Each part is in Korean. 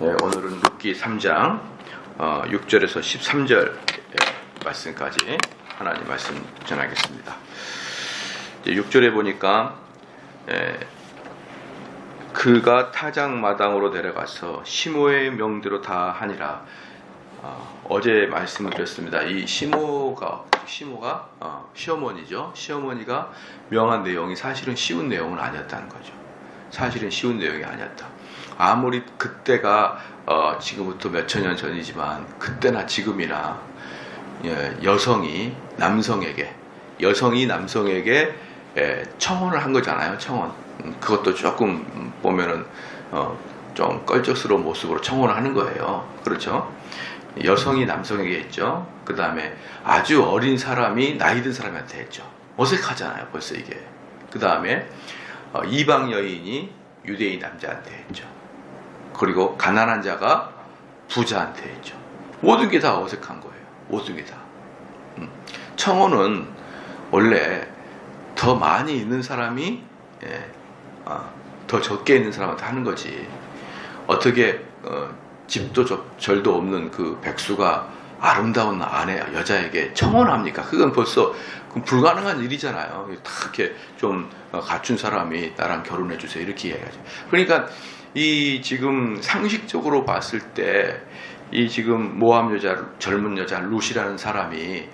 오늘은 룻기 3장 6절에서 13절 말씀까지 하나님 말씀 전하겠습니다. 이제 6절에 보니까 그가 타작마당으로 내려가서 시모의 명대로 다 하니라. 어제 말씀을 드렸습니다. 이 시모가 시어머니죠. 시어머니가 명한 내용이 사실은 쉬운 내용은 아니었다는 거죠. 사실은 쉬운 내용이 아니었다. 아무리 그때가 지금부터 몇천 년 전이지만 그때나 지금이나 여성이 남성에게 청혼을 한 거잖아요. 청혼. 그것도 조금 보면은 좀 껄쩍스러운 모습으로 청혼을 하는 거예요. 그렇죠? 여성이 남성에게 했죠. 그 다음에 아주 어린 사람이 나이 든 사람한테 했죠. 어색하잖아요, 벌써 이게. 그 다음에 이방 여인이 유대인 남자한테 했죠. 그리고 가난한 자가 부자한테 했죠. 모든 게 다 어색한 거예요. 모든 게 다. 청혼은 원래 더 많이 있는 사람이 더 적게 있는 사람한테 하는 거지. 어떻게 집도 절도 없는 그 백수가 아름다운 여자에게 청혼합니까? 그건 벌써 불가능한 일이잖아요. 다 이렇게 좀 갖춘 사람이 나랑 결혼해 주세요 이렇게 이야기하죠. 그러니까 이 지금 상식적으로 봤을 때 이 지금 모함 여자, 젊은 여자 룻이라는 사람이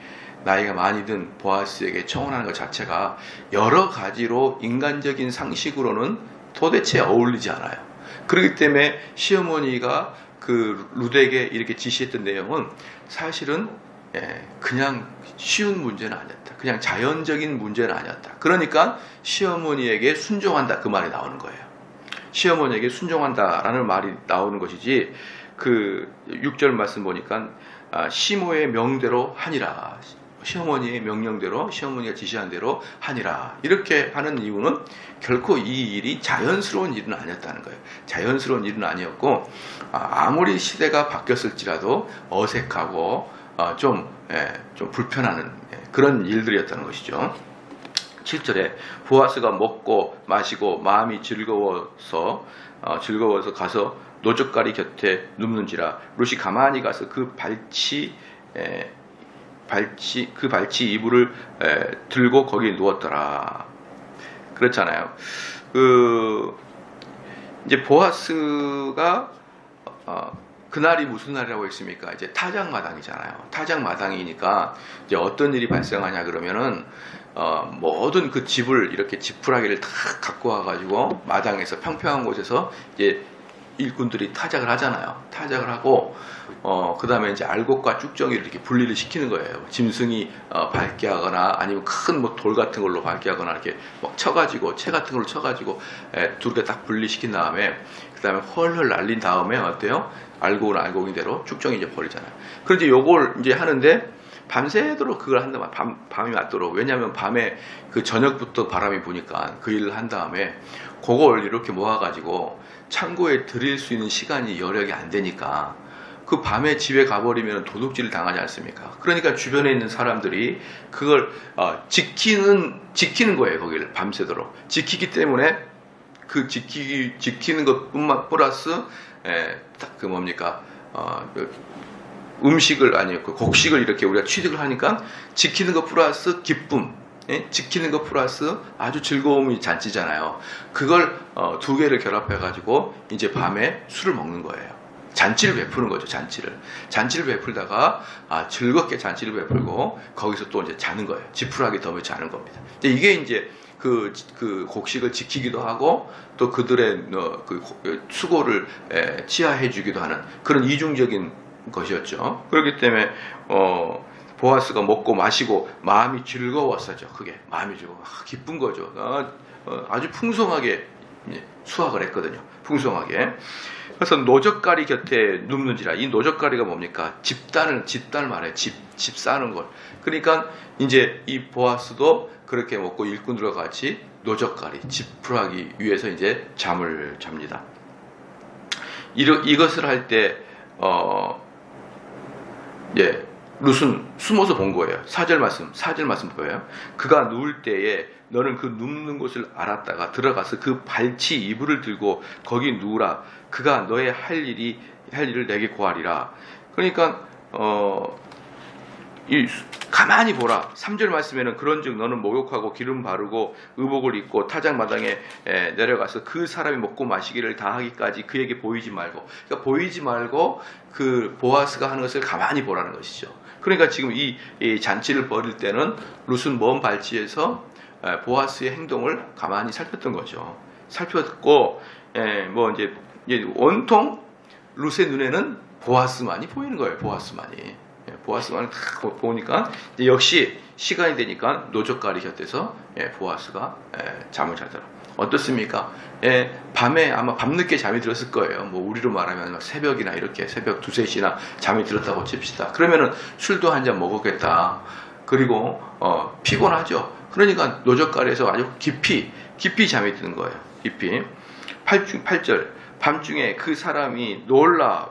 나이가 많이 든 보아스에게 청혼하는 것 자체가 여러 가지로 인간적인 상식으로는 도대체 어울리지 않아요. 그렇기 때문에 시어머니가 그 룻에게 이렇게 지시했던 내용은 사실은 그냥 쉬운 문제는 아니었다. 그냥 자연적인 문제는 아니었다. 그러니까 시어머니에게 순종한다 그 말이 나오는 거예요. 시어머니에게 순종한다라는 말이 나오는 것이지 그 6절 말씀 보니까 시모의 명대로 하니라. 시어머니의 명령대로 시어머니가 지시한 대로 하니라. 이렇게 하는 이유는 결코 이 일이 자연스러운 일은 아니었다는 거예요. 자연스러운 일은 아니었고 아무리 시대가 바뀌었을지라도 어색하고 좀 불편하는 그런 일들이었다는 것이죠. 7절에 보아스가 먹고 마시고 마음이 즐거워서 가서 노젓가리 곁에 눕는지라. 룻이 가만히 가서 그 발치 이불을 들고 거기에 누웠더라. 그렇잖아요. 이제 보아스가 그날이 무슨 날이라고 했습니까? 이제 타작마당이잖아요. 타작마당이니까 이제 어떤 일이 발생하냐 그러면은 모든 그 집을 이렇게 지푸라기를 다 갖고 와가지고 마당에서 평평한 곳에서 이제 일꾼들이 타작을 하잖아요. 타작을 하고 그 다음에 이제 알곡과 쭉정이를 이렇게 분리를 시키는 거예요. 짐승이 밟게 하거나 아니면 큰 뭐 돌 같은 걸로 밟게 하거나 이렇게 막 쳐가지고 채 같은 걸로 쳐가지고 두 개 딱 분리시킨 다음에 그 다음에 헐헐 날린 다음에 어때요? 알곡은 알곡이대로 쭉정이 이제 버리잖아요. 그런데 요걸 이제 하는데 밤새도록 그걸 한다면 밤이 맞도록. 왜냐하면 밤에 그 저녁부터 바람이 부니까 그 일을 한 다음에 그걸 이렇게 모아가지고 창고에 들일 수 있는 시간이 여력이 안 되니까 그 밤에 집에 가버리면 도둑질을 당하지 않습니까? 그러니까 주변에 있는 사람들이 그걸 지키는 거예요. 거기를 밤새도록 지키기 때문에 그 지키는 것뿐만 플러스 그 뭡니까 음식을 그 곡식을 이렇게 우리가 취득을 하니까 지키는 것 플러스 기쁨, 지키는 것 플러스 아주 즐거움이 잔치잖아요. 그걸 두 개를 결합해 가지고 이제 밤에 술을 먹는 거예요. 잔치를 베푸는 거죠. 잔치를 베풀다가 즐겁게 잔치를 베풀고 거기서 또 이제 자는 거예요. 지푸라기 덤에 자는 겁니다. 이게 이제 그 곡식을 지키기도 하고 또 그들의 그 수고를 치하해 주기도 하는 그런 이중적인 것이었죠. 그렇기 때문에 보아스가 먹고 마시고 마음이 즐거웠어죠. 그게 마음이 즐거워 기쁜 거죠. 아주 풍성하게 수확을 했거든요. 풍성하게. 그래서 노젓가리 곁에 눕는지라. 이 노젓가리가 뭡니까? 집단을 말해요. 집 싸는 걸. 그러니까 이제 이 보아스도 그렇게 먹고 일꾼들과 같이 노젓가리 지푸라기 위에서 이제 잠을 잡니다. 이것을 할 때 룻은 숨어서 본 거예요. 4절 말씀 보여요. 그가 누울 때에 너는 그 눕는 곳을 알았다가 들어가서 그 발치 이불을 들고 거기 누우라. 그가 너의 할 일을 내게 고하리라. 그러니까 가만히 보라. 3절 말씀에는 그런즉 너는 목욕하고 기름 바르고 의복을 입고 타작마당에 내려가서 그 사람이 먹고 마시기를 다 하기까지 그에게 보이지 말고, 그러니까 보이지 말고 그 보아스가 하는 것을 가만히 보라는 것이죠. 그러니까 지금 이 잔치를 벌일 때는 룻은 먼 발치에서 보아스의 행동을 가만히 살폈던 거죠. 살폈고 뭐 이제 온통 룻의 눈에는 보아스만이 보이는 거예요. 보아스만을 딱 보니까 이제 역시 시간이 되니까 노젓가리 곁에서 보아스가 잠을 자더라. 어떻습니까? 밤에 아마 밤늦게 잠이 들었을 거예요. 뭐 우리로 말하면 막 새벽이나 이렇게 새벽 2, 3시나 잠이 들었다고 칩시다. 그러면은 술도 한 잔 먹었겠다. 그리고 피곤하죠. 그러니까 노젓가리에서 아주 깊이 잠이 드는 거예요. 깊이. 8절 밤중에 그 사람이 놀라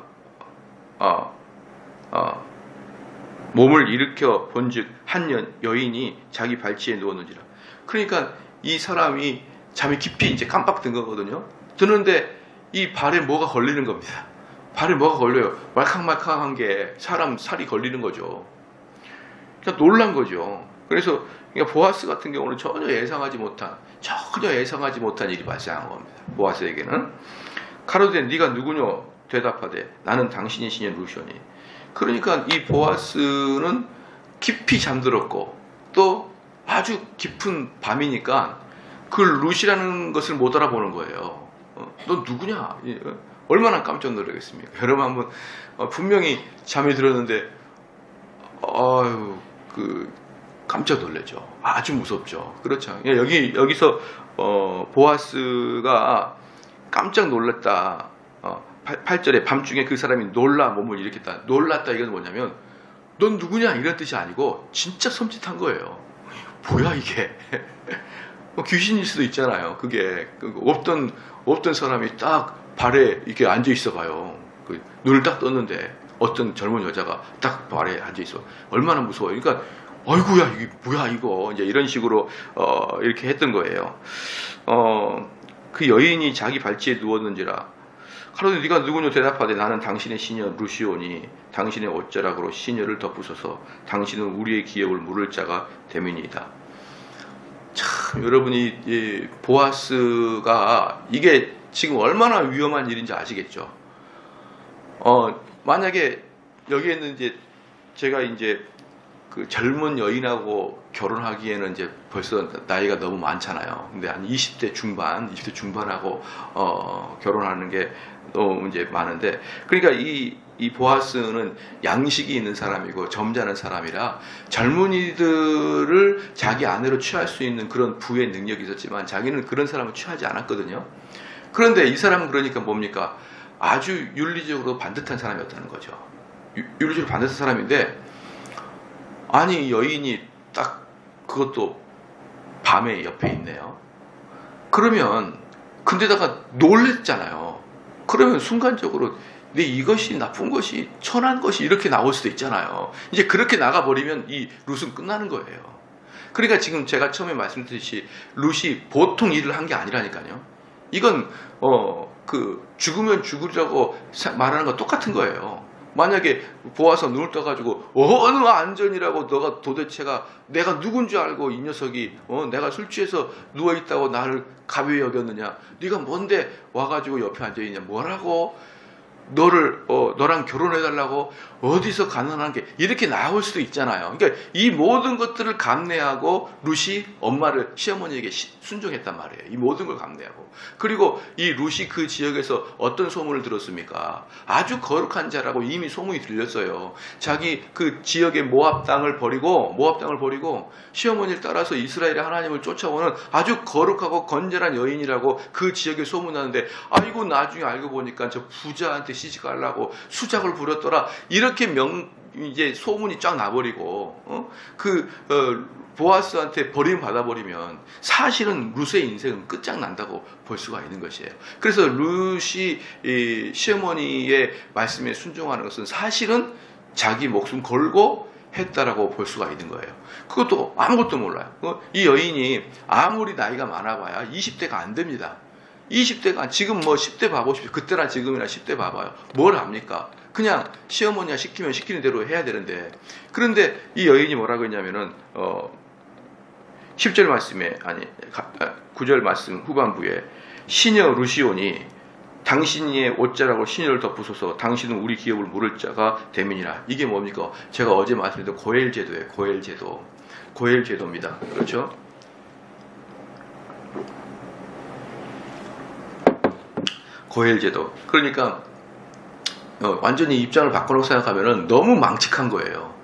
몸을 일으켜 본즉 한 여인이 자기 발치에 누웠는지라. 그러니까 이 사람이 잠이 깊이 이제 깜빡 든 거거든요. 드는데 이 발에 뭐가 걸리는 겁니다. 발에 뭐가 걸려요. 말캉말캉한 게 사람 살이 걸리는 거죠. 그러니까 놀란 거죠. 그래서 그러니까 보아스 같은 경우는 전혀 예상하지 못한 일이 발생한 겁니다. 보아스에게는. 가로되 네가 누구뇨? 대답하되 나는 당신의 시녀 룻이오니. 그러니까 이 보아스는 깊이 잠들었고 또 아주 깊은 밤이니까 그 룻이라는 것을 못 알아보는 거예요. 너 누구냐? 얼마나 깜짝 놀라겠습니까? 여러분 한번 분명히 잠이 들었는데 깜짝 놀라죠. 아주 무섭죠. 그렇죠. 여기서 보아스가 깜짝 놀랐다. 8절에 밤중에 그 사람이 놀라 몸을 일으켰다. 놀랐다 이건 뭐냐면 넌 누구냐 이런 뜻이 아니고 진짜 섬찟한 거예요. 뭐야 이게? 귀신일 수도 있잖아요. 그게 없던 사람이 딱 발에 이렇게 앉아 있어 봐요. 눈을 딱 떴는데 어떤 젊은 여자가 딱 발에 앉아 있어. 얼마나 무서워요. 그러니까 아이고야 이게 뭐야 이거 이제 이런 식으로 이렇게 했던 거예요. 그 여인이 자기 발치에 누웠는지라. 가로되 네가 누구냐? 대답하되 나는 당신의 시녀 룻이오니 당신의 옷자락으로 시녀를 덮으소서. 당신은 우리의 기업을 물을 자가 됨이니이다. 참 여러분이 보아스가 이게 지금 얼마나 위험한 일인지 아시겠죠? 만약에 여기에 있는 제가 그 젊은 여인하고 결혼하기에는 이제 벌써 나이가 너무 많잖아요. 근데 한 20대 중반하고 결혼하는 게 너무 이제 많은데, 그러니까 이 보아스는 양식이 있는 사람이고 점잖은 사람이라 젊은이들을 자기 아내로 취할 수 있는 그런 부의 능력이 있었지만 자기는 그런 사람을 취하지 않았거든요. 그런데 이 사람은 그러니까 뭡니까? 아주 윤리적으로 반듯한 사람이었다는 거죠. 윤리적으로 반듯한 사람인데, 아니 여인이 딱 그것도 밤에 옆에 있네요. 그러면 근데다가 놀랬잖아요. 그러면 순간적으로 내 이것이 나쁜 것이 천한 것이 이렇게 나올 수도 있잖아요. 이제 그렇게 나가버리면 이 룻은 끝나는 거예요. 그러니까 지금 제가 처음에 말씀드렸듯이 룻이 보통 일을 한 게 아니라니까요. 이건 죽으면 죽으라고 말하는 거 똑같은 거예요. 만약에 보아서 눈을 떠가지고 어느 안전이라고 너가 도대체가 내가 누군지 알고 이 녀석이 내가 술 취해서 누워있다고 나를 가벼이 여겼느냐, 네가 뭔데 와가지고 옆에 앉아있냐, 뭐라고 너랑 결혼해달라고 어디서 가능한 게 이렇게 나올 수도 있잖아요. 그러니까 이 모든 것들을 감내하고 룻이 시어머니에게 순종했단 말이에요. 이 모든 걸 감내하고. 그리고 이 룻이 그 지역에서 어떤 소문을 들었습니까? 아주 거룩한 자라고 이미 소문이 들렸어요. 자기 그 지역의 모압 땅을 버리고 시어머니를 따라서 이스라엘의 하나님을 쫓아오는 아주 거룩하고 건전한 여인이라고 그 지역에 소문나는데, 아이고 나중에 알고 보니까 저 부자한테 시집가려고 수작을 부렸더라. 이렇게 이제 소문이 쫙 나버리고 보아스한테 버림 받아버리면 사실은 룻의 인생은 끝장난다고 볼 수가 있는 것이에요. 그래서 룻이 시어머니의 말씀에 순종하는 것은 사실은 자기 목숨 걸고 했다라고 볼 수가 있는 거예요. 그것도 아무것도 몰라요. 이 여인이 아무리 나이가 많아봐야 20대가 안 됩니다. 20대가 지금 뭐 10대 봐보십시오. 그때나 지금이나 10대 봐봐요. 뭘 합니까? 그냥 시어머니가 시키면 시키는 대로 해야 되는데, 그런데 이 여인이 뭐라고 했냐면은 10절 말씀에, 아니 9절 말씀 후반부에 시녀 루시온이 당신의 옷자락으로 시녀를 덮으소서, 당신은 우리 기업을 물을 자가 됨이니라. 이게 뭡니까? 제가 어제 말씀드린 고엘제도예요. 고엘제도. 고엘제도입니다. 그렇죠? 고엘제도. 그러니까 완전히 입장을 바꿔놓고 생각하면은 너무 망측한 거예요.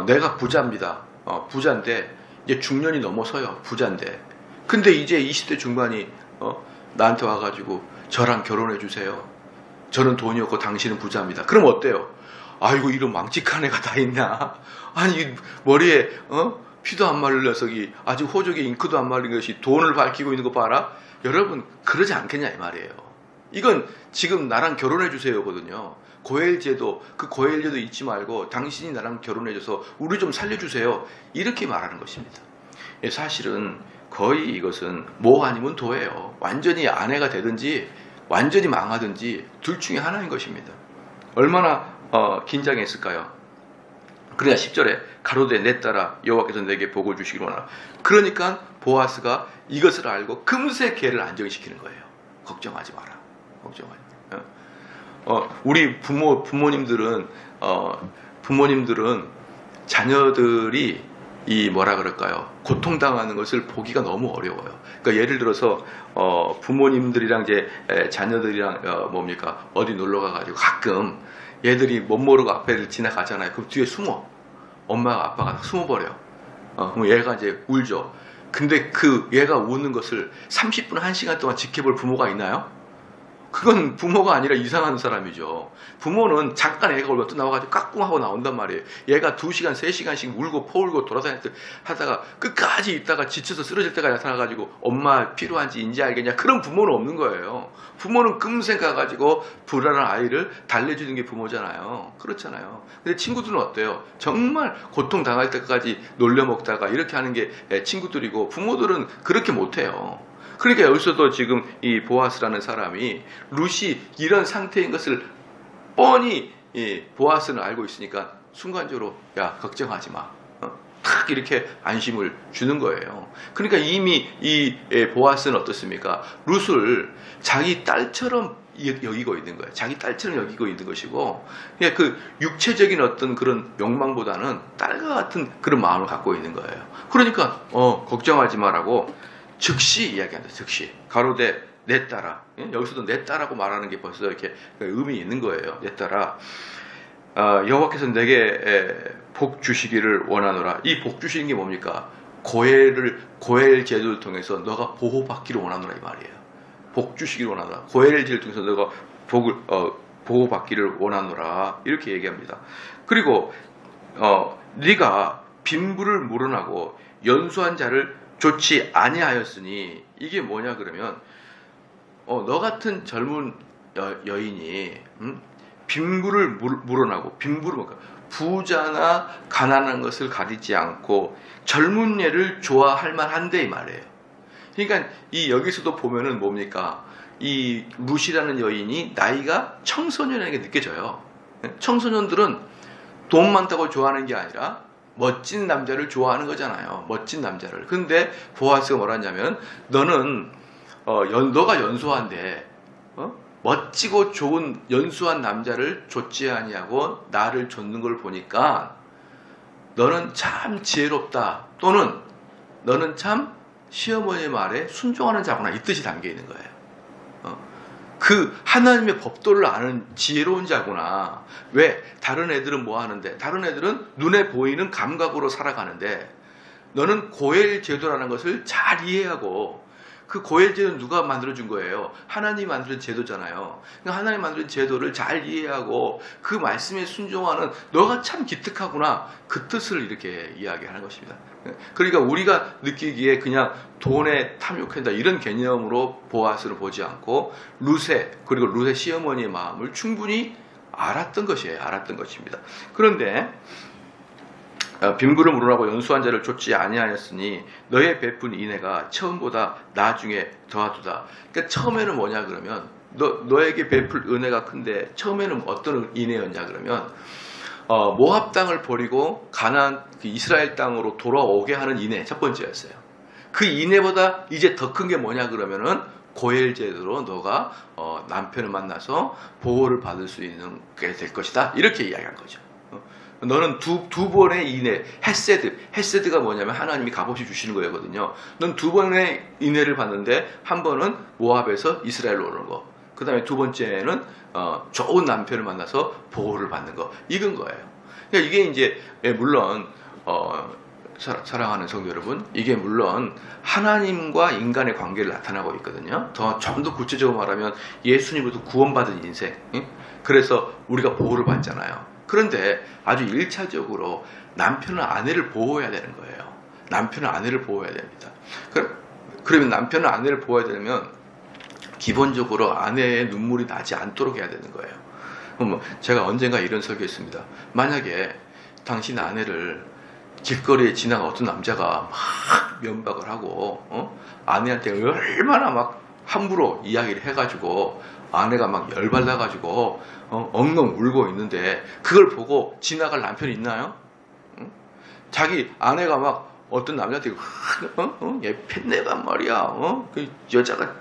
내가 부자입니다. 부자인데 이제 중년이 넘어서요. 부자인데. 근데 이제 20대 중반이 나한테 와가지고 저랑 결혼해 주세요. 저는 돈이 없고 당신은 부자입니다. 그럼 어때요? 아이고, 이런 망측한 애가 다 있나? 아니, 머리에 피도 안 마른 녀석이, 아주 호적에 잉크도 안 마른 것이 돈을 밝히고 있는 거 봐라. 여러분, 그러지 않겠냐 이 말이에요. 이건 지금 나랑 결혼해 주세요거든요. 고엘제도, 그 고엘제도 잊지 말고 당신이 나랑 결혼해 줘서 우리 좀 살려주세요. 이렇게 말하는 것입니다. 사실은 거의 이것은 모 아니면 도예요. 완전히 아내가 되든지 완전히 망하든지 둘 중에 하나인 것입니다. 얼마나 긴장했을까요? 그러니까 10절에 가로되 내 딸아 여호와께서 내게 복을 주시기를 원하노라. 그러니까 보아스가 이것을 알고 금세 걔를 안정시키는 거예요. 걱정하지 마라. 걱정하지 마라. 우리 부모님들은 자녀들이 이 뭐라 그럴까요? 고통당하는 것을 보기가 너무 어려워요. 그러니까 예를 들어서 부모님들이랑 이제 자녀들이랑 뭡니까? 어디 놀러 가가지고 가끔 얘들이 못 모르고 앞에를 지나가잖아요. 그럼 뒤에 숨어. 엄마가 아빠가 숨어버려. 그럼 얘가 이제 울죠. 근데 그 얘가 우는 것을 30분, 1시간 동안 지켜볼 부모가 있나요? 그건 부모가 아니라 이상한 사람이죠. 부모는 잠깐 애가 울면 또 나와가지고 까꿍하고 나온단 말이에요. 얘가 2시간, 3시간씩 울고 퍼울고 하다가 끝까지 있다가 지쳐서 쓰러질 때가 나타나가지고 엄마 필요한지 인지 알겠냐? 그런 부모는 없는 거예요. 부모는 금세 가가지고 불안한 아이를 달래주는 게 부모잖아요. 그렇잖아요. 근데 친구들은 어때요? 정말 고통당할 때까지 놀려먹다가 이렇게 하는 게 친구들이고, 부모들은 그렇게 못해요. 그러니까 여기서도 지금 이 보아스라는 사람이 룻이 이런 상태인 것을 뻔히 보아스는 알고 있으니까 순간적으로 야, 걱정하지 마. 탁 이렇게 안심을 주는 거예요. 그러니까 이미 이 보아스는 어떻습니까? 룻을 자기 딸처럼 여기고 있는 거예요. 자기 딸처럼 여기고 있는 것이고, 그냥 그 육체적인 어떤 그런 욕망보다는 딸과 같은 그런 마음을 갖고 있는 거예요. 그러니까 걱정하지 마라고 즉시 이야기한다. 즉시. 가로되 내 딸아. 여기서도 내 딸하고 말하는 게 벌써 이렇게 의미 있는 거예요. 내 딸아, 여호와께서 내게 복 주시기를 원하노라. 이 복 주시는 게 뭡니까? 고엘 제도를 통해서 너가 보호받기를 원하노라 이 말이에요. 복 주시기를 원하노라. 고엘 제도를 통해서 너가 복을 보호받기를 원하노라. 이렇게 얘기합니다. 그리고 네가 빈부를 물어나고 연수한 자를 좋지 아니하였으니, 이게 뭐냐 그러면 너 같은 젊은 여인이 빈부를 물어나고, 빈부를 뭔가 부자나 가난한 것을 가리지 않고 젊은 애를 좋아할 만한데 이 말이에요. 그러니까 이 여기서도 보면은 뭡니까? 이 룻이라는 여인이 나이가 청소년에게 느껴져요. 청소년들은 돈 많다고 좋아하는 게 아니라 멋진 남자를 좋아하는 거잖아요. 멋진 남자를. 근데 보아스가 뭐라 하냐면, 너는 너가 연소한데 멋지고 좋은 연수한 남자를 좇지 아니하고 나를 좇는 걸 보니까 너는 참 지혜롭다, 또는 너는 참 시어머니의 말에 순종하는 자구나, 이 뜻이 담겨 있는 거예요. 그 하나님의 법도를 아는 지혜로운 자구나. 왜? 다른 애들은 뭐 하는데? 다른 애들은 눈에 보이는 감각으로 살아가는데 너는 고엘 제도라는 것을 잘 이해하고, 그 고엘 제도는 누가 만들어준 거예요? 하나님이 만든 제도잖아요. 그러니까 하나님이 만든 제도를 잘 이해하고 그 말씀에 순종하는 너가 참 기특하구나, 그 뜻을 이렇게 이야기하는 것입니다. 그러니까 우리가 느끼기에 그냥 돈에 탐욕한다 이런 개념으로 보아스를 보지 않고 룻의, 그리고 룻의 시어머니의 마음을 충분히 알았던 것이에요. 알았던 것입니다. 그런데 빈부를 물어나고 연수한 자를 좇지 아니하였으니 너의 베푼 인애가 처음보다 나중에 더하도다. 그러니까 처음에는 뭐냐 그러면 너에게 베풀 은혜가 큰데 처음에는 어떤 인애였냐 그러면 모압 땅을 버리고 가나안 그 이스라엘 땅으로 돌아오게 하는 인애 첫 번째였어요. 그 인애보다 이제 더 큰 게 뭐냐 그러면은 고엘 제도로 너가 남편을 만나서 보호를 받을 수 있는 게 될 것이다. 이렇게 이야기한 거죠. 너는 두 번의 인애, 헤세드가 뭐냐면 하나님이 값없이 주시는 거거든요. 넌 두 번의 인애를 받는데 한 번은 모압에서 이스라엘로 오는 거, 그 다음에 두 번째는 좋은 남편을 만나서 보호를 받는 거, 이건 거예요. 그러니까 이게 이제 물론 사랑하는 성도 여러분, 이게 물론 하나님과 인간의 관계를 나타나고 있거든요. 좀 더 구체적으로 말하면 예수님으로부터 구원받은 인생, 그래서 우리가 보호를 받잖아요. 그런데 아주 1차적으로 남편은 아내를 보호해야 되는 거예요. 남편은 아내를 보호해야 됩니다. 그러면 남편은 아내를 보호해야 되면 기본적으로 아내의 눈물이 나지 않도록 해야 되는 거예요. 그럼 제가 언젠가 이런 설교했습니다. 만약에 당신 아내를 길거리에 지나가 어떤 남자가 막 면박을 하고 아내한테 얼마나 막 함부로 이야기를 해가지고 아내가 막 열받아가지고 엉엉 울고 있는데 그걸 보고 지나갈 남편이 있나요? 자기 아내가 막 어떤 남자한테 얘 팬내가 말이야, 그 여자가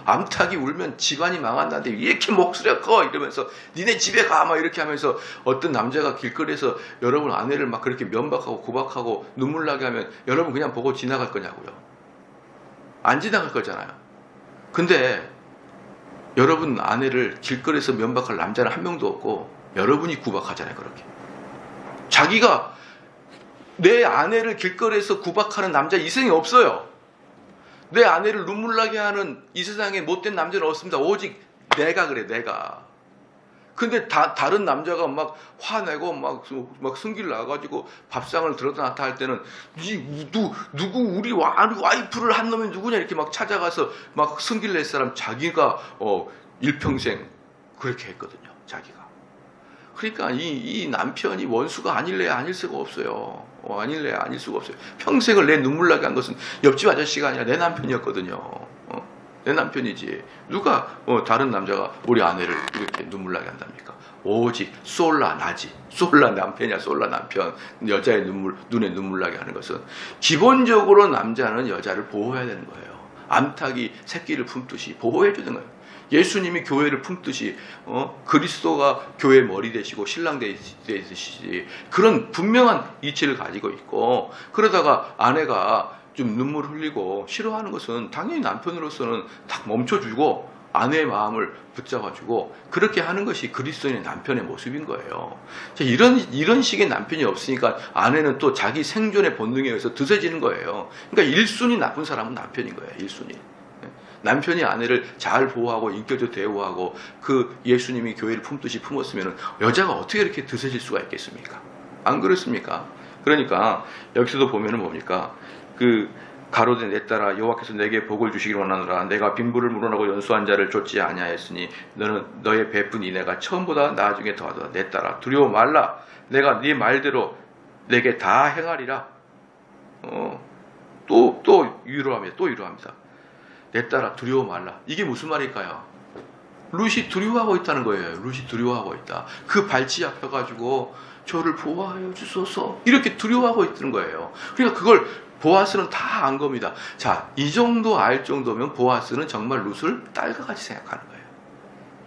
암탉이 울면 집안이 망한다는데 왜 이렇게 목소리가 커 이러면서 니네 집에 가 막 이렇게 하면서 어떤 남자가 길거리에서 여러분 아내를 막 그렇게 면박하고 구박하고 눈물 나게 하면 여러분 그냥 보고 지나갈 거냐고요? 안 지나갈 거잖아요. 근데 여러분 아내를 길거리에서 면박할 남자는 한 명도 없고 여러분이 구박하잖아요. 그렇게 자기가 내 아내를 길거리에서 구박하는 남자 이 세상에 없어요. 내 아내를 눈물 나게 하는 이 세상에 못된 남자는 없습니다. 오직 내가 그래, 내가. 근데 다른 남자가 막 화내고 막 승질 나가지고 밥상을 들었다 놨다 할 때는 누구 우리 와이프를 한 놈이 누구냐 이렇게 막 찾아가서 막 승질 낼 사람 자기가 일평생 그렇게 했거든요. 자기가. 그러니까 이 남편이 원수가 아닐래 아닐 수가 없어요. 아닐래 아닐 수가 없어요. 평생을 내 눈물 나게 한 것은 옆집 아저씨가 아니라 내 남편이었거든요. 내 남편이지. 누가 다른 남자가 우리 아내를 이렇게 눈물 나게 한답니까? 오직 솔라 나지. 솔라 남편이야. 솔라 남편. 여자의 눈에 눈물 나게 하는 것은 기본적으로 남자는 여자를 보호해야 되는 거예요. 암탉이 새끼를 품듯이 보호해 주는 거예요. 예수님이 교회를 품듯이 그리스도가 교회의 머리 되시고 신랑 되시지, 그런 분명한 이치를 가지고 있고, 그러다가 아내가 좀 눈물 흘리고 싫어하는 것은 당연히 남편으로서는 딱 멈춰주고 아내의 마음을 붙잡아주고 그렇게 하는 것이 그리스도인의 남편의 모습인 거예요. 이런 식의 남편이 없으니까 아내는 또 자기 생존의 본능에 의해서 드세지는 거예요. 그러니까 1순위 나쁜 사람은 남편인 거예요. 1순위. 남편이 아내를 잘 보호하고 인격적으로 대우하고 그 예수님이 교회를 품듯이 품었으면 여자가 어떻게 이렇게 드세질 수가 있겠습니까? 안 그렇습니까? 그러니까 여기서도 보면은 뭡니까? 그 가로되 내 딸아 여호와께서 내게 복을 주시기를 원하노라. 내가 빈부를 물어나고 연수한 자를 좇지 아니하였으니 너는 너의 베푼 인애가 처음보다 나중에 더하도다. 내 딸아 두려워 말라. 내가 네 말대로 내게 다 행하리라. 또 위로합니다. 내 딸아 두려워 말라. 이게 무슨 말일까요? 룻이 두려워하고 있다는 거예요. 룻이 두려워하고 있다. 그 발치 잡혀가지고 저를 보호하여 주소서 이렇게 두려워하고 있는 거예요. 그러니까 그걸 보아스는 다 안 겁니다. 자, 이 정도 알 정도면 보아스는 정말 룻을 딸과 같이 생각하는 거예요.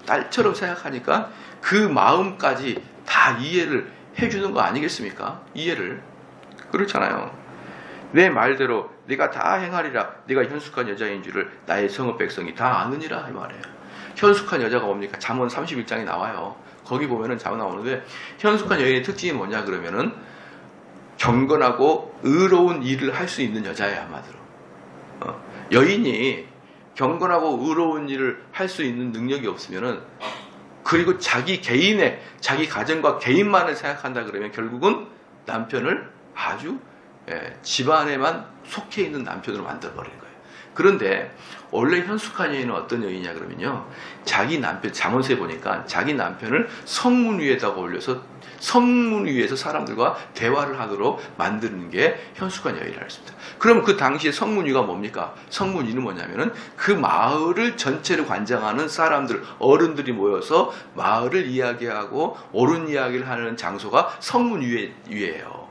딸처럼 생각하니까 그 마음까지 다 이해를 해주는 거 아니겠습니까? 이해를. 그렇잖아요. 내 말대로 네가 다 행하리라. 네가 현숙한 여자인 줄을 나의 성읍 백성이 다 아느니라. 이 말이에요. 현숙한 여자가 뭡니까? 잠언 31장에 나와요. 거기 보면은 잠언 나오는데 현숙한 여인의 특징이 뭐냐 그러면은 경건하고 의로운 일을 할 수 있는 여자예요. 한마디로. 여인이 경건하고 의로운 일을 할 수 있는 능력이 없으면은, 그리고 자기 가정과 개인만을 생각한다 그러면 결국은 남편을 아주 집안에만 속해 있는 남편으로 만들어버리는 거예요. 그런데 원래 현숙한 여인은 어떤 여인이냐 그러면요, 자기 남편, 잠언서에 보니까 자기 남편을 성문 위에다가 올려서 성문 위에서 사람들과 대화를 하도록 만드는 게 현숙한 여인이라고 했습니다. 그럼 그 당시에 성문 위가 뭡니까? 성문 위는 뭐냐면은 그 마을을 전체를 관장하는 사람들, 어른들이 모여서 마을을 이야기하고 옳은 이야기를 하는 장소가 성문 위에요.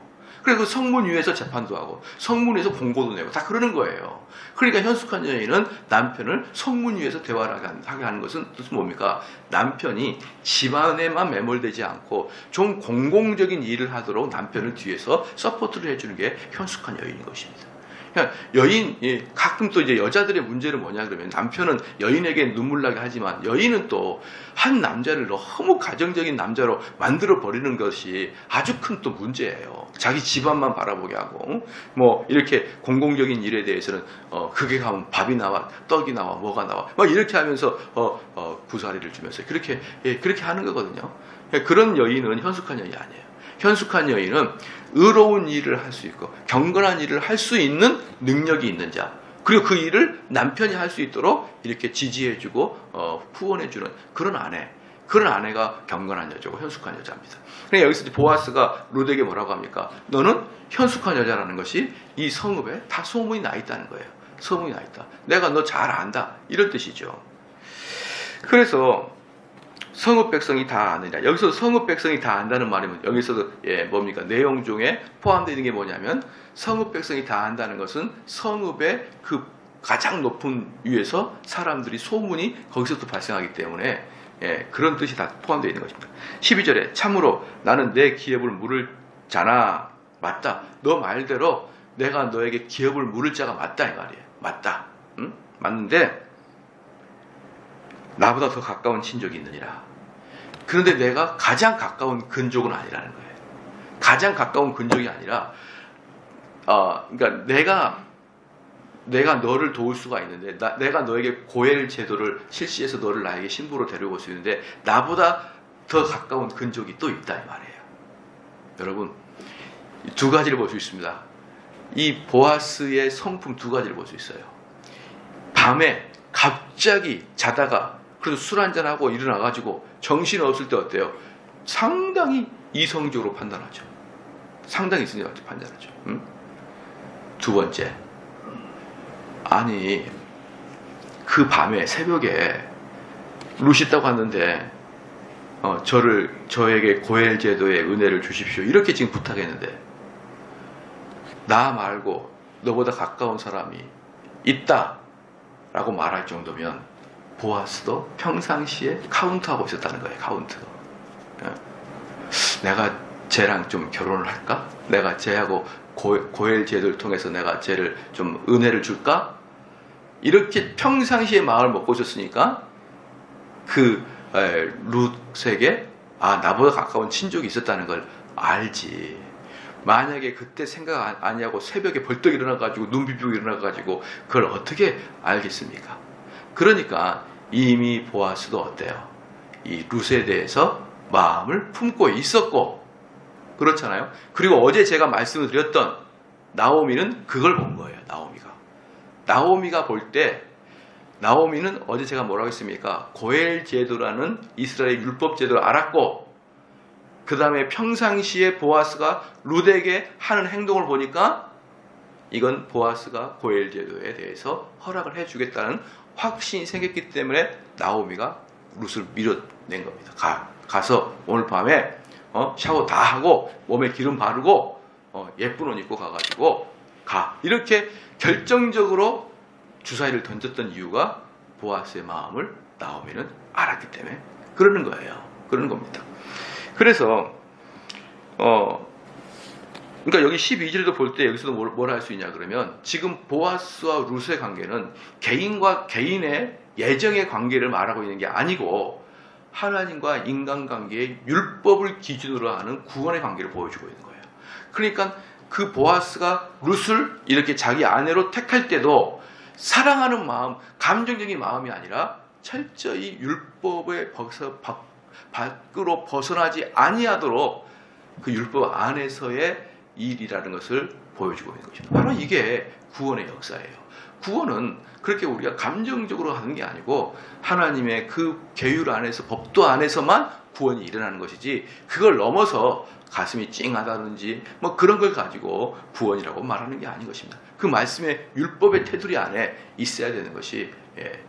그리고 성문 위에서 재판도 하고 성문 위에서 공고도 내고 다 그러는 거예요. 그러니까 현숙한 여인은 남편을 성문 위에서 대화를 하게 하는 것은 뜻은 뭡니까? 남편이 집안에만 매몰되지 않고 좀 공공적인 일을 하도록 남편을 뒤에서 서포트를 해주는 게 현숙한 여인인 것입니다. 그러니까 여인, 가끔 또 이제 여자들의 문제는 뭐냐 그러면, 남편은 여인에게 눈물 나게 하지만 여인은 또 한 남자를 너무 가정적인 남자로 만들어 버리는 것이 아주 큰 또 문제예요. 자기 집안만 바라보게 하고, 뭐 이렇게 공공적인 일에 대해서는 그게 가면 밥이 나와, 떡이 나와, 뭐가 나와, 막 이렇게 하면서 구사리를 주면서 그렇게 하는 거거든요. 그런 여인은 현숙한 여인이 아니에요. 현숙한 여인은 의로운 일을 할 수 있고 경건한 일을 할 수 있는 능력이 있는 자, 그리고 그 일을 남편이 할 수 있도록 이렇게 지지해주고 후원해주는 그런 아내가 경건한 여자고 현숙한 여자입니다. 그러니까 여기서 보아스가 룻에게 뭐라고 합니까? 너는 현숙한 여자라는 것이 이 성읍에 다 소문이 나 있다는 거예요. 소문이 나 있다. 내가 너 잘 안다. 이런 뜻이죠. 그래서 성읍 백성이 다 아느냐. 여기서 성읍 백성이 다 안다는 말이면 여기서도 뭡니까? 내용 중에 포함되어 있는 게 뭐냐면, 성읍 백성이 다 안다는 것은 성읍의 그 가장 높은 위에서 사람들이 소문이 거기서도 발생하기 때문에 그런 뜻이 다 포함되어 있는 것입니다. 12절에 참으로 나는 내 기업을 물을 자나. 맞다. 너 말대로 내가 너에게 기업을 물을 자가 맞다 이 말이에요. 맞다. 응? 맞는데 나보다 더 가까운 친족이 있느니라. 그런데 내가 가장 가까운 근족은 아니라는 거예요. 가장 가까운 근족이 아니라, 그러니까 내가 너를 도울 수가 있는데, 내가 너에게 고엘 제도를 실시해서 너를 나에게 신부로 데려올 수 있는데, 나보다 더 가까운 근족이 또 있다 이 말이에요. 여러분, 두 가지를 볼 수 있습니다. 이 보아스의 성품 두 가지를 볼 수 있어요. 밤에 갑자기 자다가 그래서 술 한잔하고 일어나가지고 정신 없을 때 어때요? 상당히 이성적으로 판단하죠. 상당히 이성적으로 판단하죠. 응? 두 번째, 아니 그 밤에 새벽에 룻이 있다고 하는데 저에게 고엘 제도의 은혜를 주십시오 이렇게 지금 부탁했는데, 나 말고 너보다 가까운 사람이 있다라고 말할 정도면 보아스도 평상시에 카운트하고 있었다는 거예요. 카운트. 내가 쟤랑 좀 결혼을 할까? 내가 쟤하고 고엘 제도를 통해서 내가 쟤를 좀 은혜를 줄까? 이렇게 평상시에 마음을 먹고 있었으니까 그 룻에게 나보다 가까운 친족이 있었다는 걸 알지. 만약에 그때 생각 아니하고 새벽에 벌떡 일어나가지고 눈 비비고 일어나가지고 그걸 어떻게 알겠습니까? 그러니까 이미 보아스도 어때요? 이 룻에 대해서 마음을 품고 있었고, 그렇잖아요. 그리고 어제 제가 말씀을 드렸던 나오미는 그걸 본 거예요. 나오미가 볼 때, 나오미는 어제 제가 뭐라고 했습니까? 고엘 제도라는 이스라엘 율법 제도를 알았고, 그 다음에 평상시에 보아스가 룻에게 하는 행동을 보니까 이건 보아스가 고엘 제도에 대해서 허락을 해주겠다는 확신이 생겼기 때문에 나오미가 룻을 밀어낸 겁니다. 가서 오늘 밤에 샤워 다 하고 몸에 기름 바르고 예쁜 옷 입고 가가지고 이렇게 결정적으로 주사위를 던졌던 이유가 보아스의 마음을 나오미는 알았기 때문에 그러는 거예요. 그러는 겁니다. 그래서 그러니까 여기 12절에도 볼 때 여기서도 뭐라 할 수 있냐 그러면, 지금 보아스와 룻의 관계는 개인과 개인의 예정의 관계를 말하고 있는 게 아니고 하나님과 인간관계의 율법을 기준으로 하는 구원의 관계를 보여주고 있는 거예요. 그러니까 그 보아스가 룻을 이렇게 자기 아내로 택할 때도 사랑하는 마음, 감정적인 마음이 아니라 철저히 율법의 밖으로 벗어나지 아니하도록 그 율법 안에서의 일이라는 것을 보여주고 있는 것입니다. 바로 이게 구원의 역사예요. 구원은 그렇게 우리가 감정적으로 하는 게 아니고 하나님의 그 계율 안에서, 법도 안에서만 구원이 일어나는 것이지, 그걸 넘어서 가슴이 찡하다든지 뭐 그런 걸 가지고 구원이라고 말하는 게 아닌 것입니다. 그 말씀의 율법의 테두리 안에 있어야 되는 것이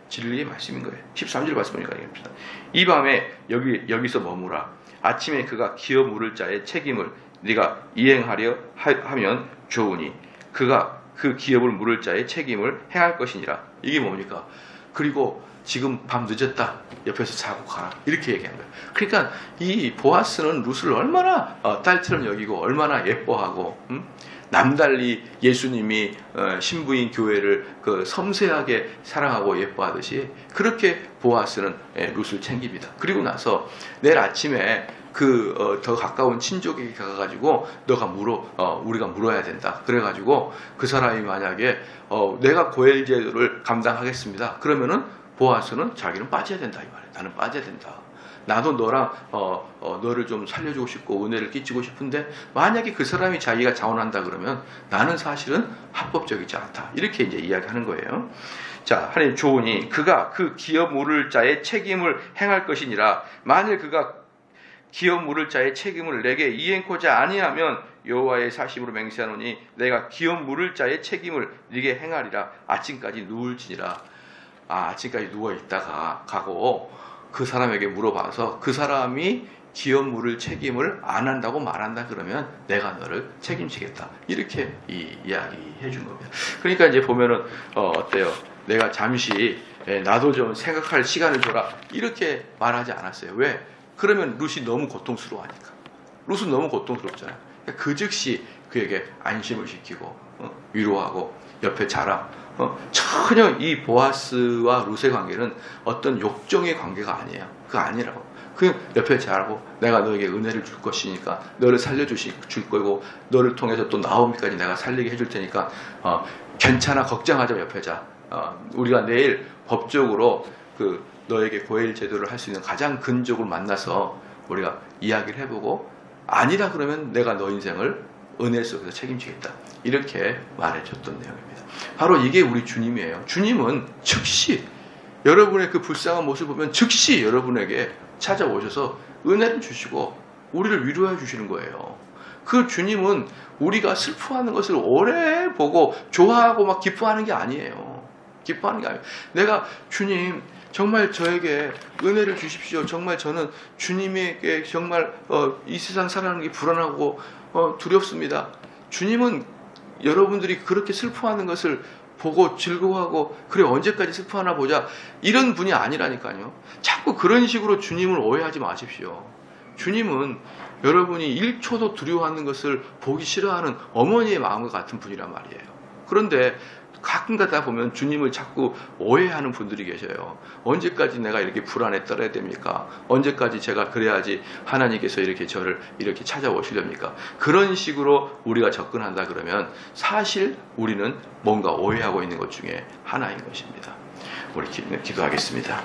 진리의 말씀인 거예요. 13절 말씀을 가리킵니다. 이 밤에 여기서 머무라. 아침에 그가 기어 물을 자의 책임을 네가 이행하려 하면 좋으니 그가 그 기업을 물을 자의 책임을 행할 것이니라. 이게 뭡니까? 그리고 지금 밤 늦었다. 옆에서 자고 가라. 이렇게 얘기한 거예요. 그러니까 이 보아스는 룻을 얼마나 딸처럼 여기고 얼마나 예뻐하고, 남달리 예수님이 신부인 교회를 그 섬세하게 사랑하고 예뻐하듯이 그렇게 보아스는 룻을 챙깁니다. 그리고 나서 내일 아침에 더 가까운 친족에게 가가지고 너가 우리가 물어야 된다. 그래가지고 그 사람이 만약에 내가 고엘 제도를 감당하겠습니다. 그러면은 보아스는 자기는 빠져야 된다 이 말이에요. 나는 빠져야 된다. 나도 너랑 너를 좀 살려주고 싶고 은혜를 끼치고 싶은데 만약에 그 사람이 자기가 자원한다 그러면 나는 사실은 합법적이지 않다. 이렇게 이제 이야기하는 거예요. 자, 하나님 조언이 그가 그 기업 물을 자의 책임을 행할 것이니라. 만일 그가 기업 물을 자의 책임을 내게 이행코자 아니하면 여호와의 사심으로 맹세하노니 내가 기업 물을 자의 책임을 네게 행하리라. 아침까지 누울지니라. 아침까지 누워 있다가 가고 그 사람에게 물어봐서 그 사람이 기업 물을 책임을 안 한다고 말한다 그러면 내가 너를 책임지겠다. 이렇게 이야기해 준 겁니다. 그러니까 이제 보면은 어때요? 내가 잠시 나도 좀 생각할 시간을 줘라. 이렇게 말하지 않았어요. 왜? 그러면 룻이 너무 고통스러워하니까. 룻은 너무 고통스럽잖아요. 그러니까 그 즉시 그에게 안심을 시키고 위로하고 옆에 자라. 전혀 이 보아스와 룻의 관계는 어떤 욕정의 관계가 아니에요. 그거 아니라고. 그 옆에 자라고 내가 너에게 은혜를 줄 것이니까 너를 줄 거고 너를 통해서 또 나오미까지 내가 살리게 해줄 테니까 괜찮아 걱정하지 마 옆에 자. 우리가 내일 법적으로 너에게 고엘 제도를 할 수 있는 가장 근적으로 만나서 우리가 이야기를 해보고 아니라 그러면 내가 너 인생을 은혜 속에서 책임지겠다. 이렇게 말해줬던 내용입니다. 바로 이게 우리 주님이에요. 주님은 즉시 여러분의 그 불쌍한 모습을 보면 즉시 여러분에게 찾아오셔서 은혜를 주시고 우리를 위로해 주시는 거예요. 그 주님은 우리가 슬퍼하는 것을 오래 보고 좋아하고 막 기뻐하는 게 아니에요. 기뻐하는 게 아니에요. 내가 주님 정말 저에게 은혜를 주십시오. 정말 저는 주님에게 정말 이 세상 살아가는 게 불안하고 두렵습니다. 주님은 여러분들이 그렇게 슬퍼하는 것을 보고 즐거워하고 그래 언제까지 슬퍼하나 보자 이런 분이 아니라니까요. 자꾸 그런 식으로 주님을 오해하지 마십시오. 주님은 여러분이 1초도 두려워하는 것을 보기 싫어하는 어머니의 마음과 같은 분이란 말이에요. 그런데 가끔 가다 보면 주님을 자꾸 오해하는 분들이 계셔요. 언제까지 내가 이렇게 불안에 떨어야 됩니까? 언제까지 제가 그래야지 하나님께서 이렇게 저를 이렇게 찾아오시렵니까? 그런 식으로 우리가 접근한다 그러면 사실 우리는 뭔가 오해하고 있는 것 중에 하나인 것입니다. 우리 기도하겠습니다.